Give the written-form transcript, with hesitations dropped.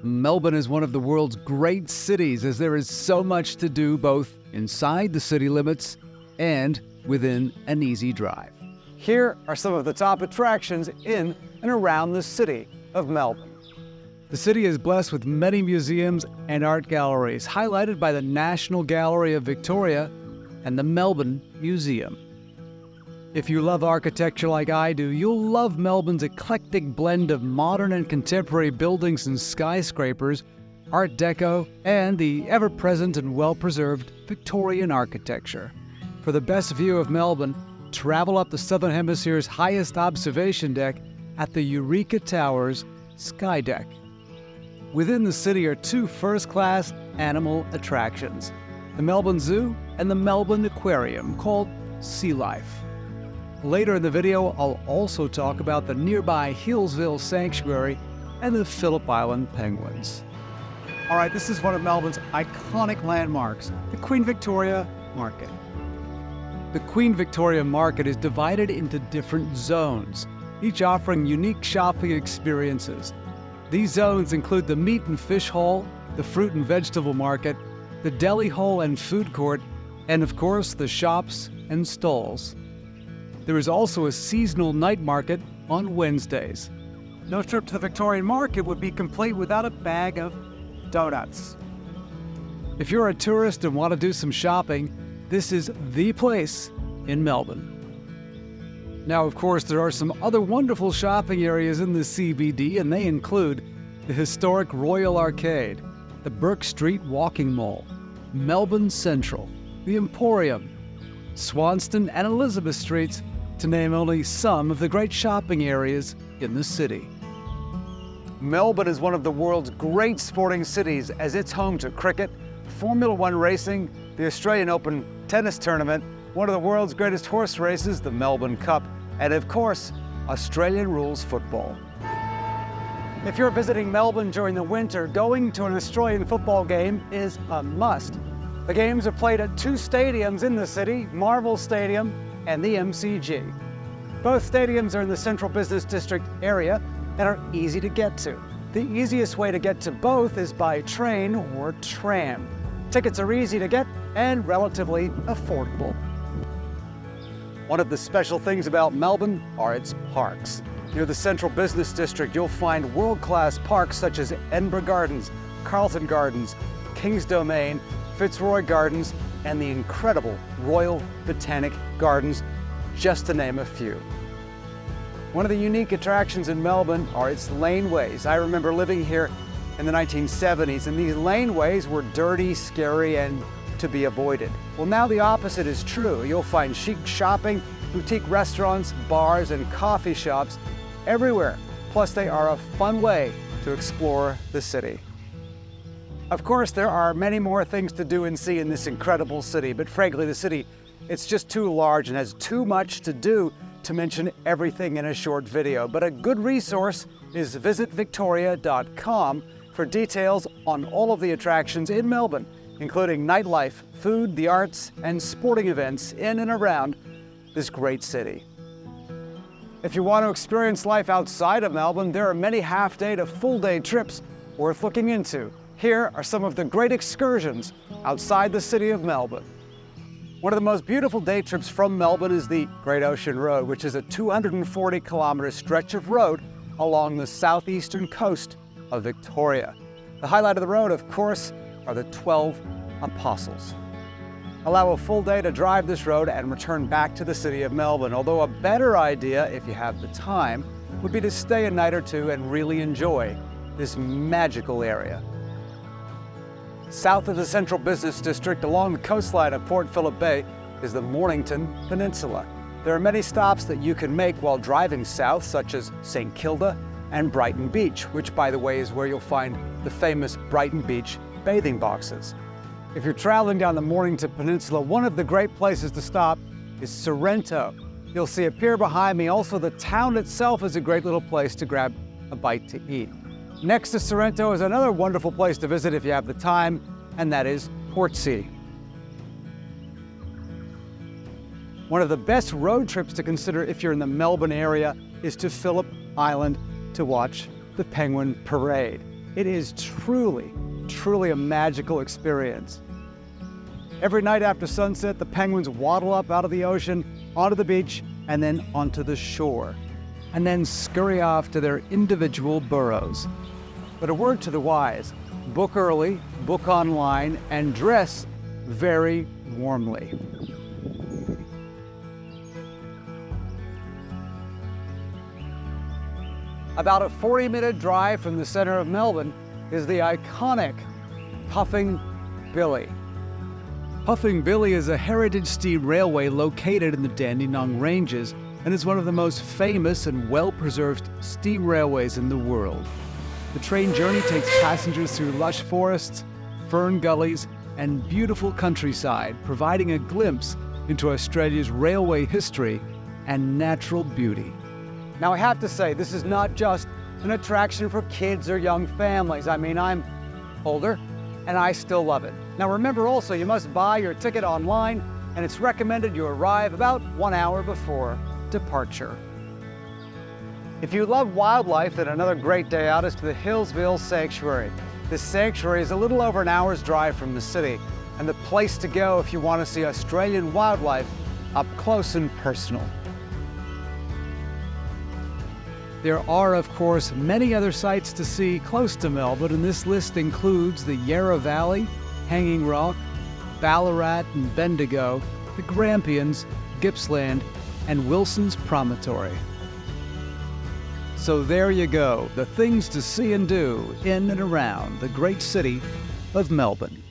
Melbourne is one of the world's great cities as there is so much to do both inside the city limits and within an easy drive. Here are some of the top attractions in and around the city of Melbourne. The city is blessed with many museums and art galleries, highlighted by the National Gallery of Victoria and the Melbourne Museum. If you love architecture like I do, you'll love Melbourne's eclectic blend of modern and contemporary buildings and skyscrapers, Art Deco, and the ever-present and well-preserved Victorian architecture. For the best view of Melbourne, travel up the Southern Hemisphere's highest observation deck at the Eureka Towers Sky Deck. Within the city are two first-class animal attractions, the Melbourne Zoo and the Melbourne Aquarium, called Sea Life. Later in the video, I'll also talk about the nearby Hillsville Sanctuary and the Phillip Island Penguins. All right, this is one of Melbourne's iconic landmarks, the Queen Victoria Market. The Queen Victoria Market is divided into different zones, each offering unique shopping experiences. These zones include the meat and fish hall, the fruit and vegetable market, the deli hall and food court, and of course the shops and stalls. There is also a seasonal night market on Wednesdays. No trip to the Victorian Market would be complete without a bag of donuts. If you're a tourist and want to do some shopping, this is the place in Melbourne. Now, of course, there are some other wonderful shopping areas in the CBD, and they include the historic Royal Arcade, the Burke Street Walking Mall, Melbourne Central, the Emporium, Swanston and Elizabeth Streets, to name only some of the great shopping areas in the city. Melbourne is one of the world's great sporting cities as it's home to cricket, Formula One racing, the Australian Open tennis tournament, one of the world's greatest horse races, the Melbourne Cup, and of course, Australian rules football. If you're visiting Melbourne during the winter, going to an Australian football game is a must. The games are played at two stadiums in the city, Marvel Stadium and the MCG. Both stadiums are in the Central Business District area and are easy to get to. The easiest way to get to both is by train or tram. Tickets are easy to get and relatively affordable. One of the special things about Melbourne are its parks. Near the Central Business District, you'll find world-class parks such as Edinburgh Gardens, Carlton Gardens, King's Domain, Fitzroy Gardens, and the incredible Royal Botanic Gardens, just to name a few. One of the unique attractions in Melbourne are its laneways. I remember living here in the 1970s, and these laneways were dirty, scary, and to be avoided. Well, now the opposite is true. You'll find chic shopping, boutique restaurants, bars, and coffee shops everywhere. Plus, they are a fun way to explore the city. Of course, there are many more things to do and see in this incredible city, but frankly, the city, it's just too large and has too much to do to mention everything in a short video. But a good resource is visitvictoria.com for details on all of the attractions in Melbourne, including nightlife, food, the arts, and sporting events in and around this great city. If you want to experience life outside of Melbourne, there are many half-day to full-day trips worth looking into. Here are some of the great excursions outside the city of Melbourne. One of the most beautiful day trips from Melbourne is the Great Ocean Road, which is a 240-kilometer stretch of road along the southeastern coast of Victoria. The highlight of the road, of course, are the 12 Apostles. Allow a full day to drive this road and return back to the city of Melbourne, although a better idea, if you have the time, would be to stay a night or two and really enjoy this magical area. South of the Central Business District, along the coastline of Port Phillip Bay, is the Mornington Peninsula. There are many stops that you can make while driving south, such as St. Kilda and Brighton Beach, which, by the way, is where you'll find the famous Brighton Beach bathing boxes. If you're traveling down the Mornington Peninsula, one of the great places to stop is Sorrento. You'll see a pier behind me. Also, the town itself is a great little place to grab a bite to eat. Next to Sorrento is another wonderful place to visit if you have the time, and that is Portsea. One of the best road trips to consider if you're in the Melbourne area is to Phillip Island to watch the Penguin Parade. It is truly, truly a magical experience. Every night after sunset, the penguins waddle up out of the ocean, onto the beach, and then onto the shore, and then scurry off to their individual burrows. But a word to the wise: book early, book online, and dress very warmly. About a 40-minute drive from the center of Melbourne is the iconic Puffing Billy. Puffing Billy is a heritage steam railway located in the Dandenong Ranges and is one of the most famous and well-preserved steam railways in the world. The train journey takes passengers through lush forests, fern gullies, and beautiful countryside, providing a glimpse into Australia's railway history and natural beauty. Now, I have to say, this is not just an attraction for kids or young families. I mean, I'm older, and I still love it. Now, remember also, you must buy your ticket online, and it's recommended you arrive about 1 hour before departure. If you love wildlife, then another great day out is to the Hillsville Sanctuary. This sanctuary is a little over an hour's drive from the city, and the place to go if you want to see Australian wildlife up close and personal. There are, of course, many other sights to see close to Melbourne, and this list includes the Yarra Valley, Hanging Rock, Ballarat and Bendigo, the Grampians, Gippsland, and Wilson's Promontory. So there you go, the things to see and do in and around the great city of Melbourne.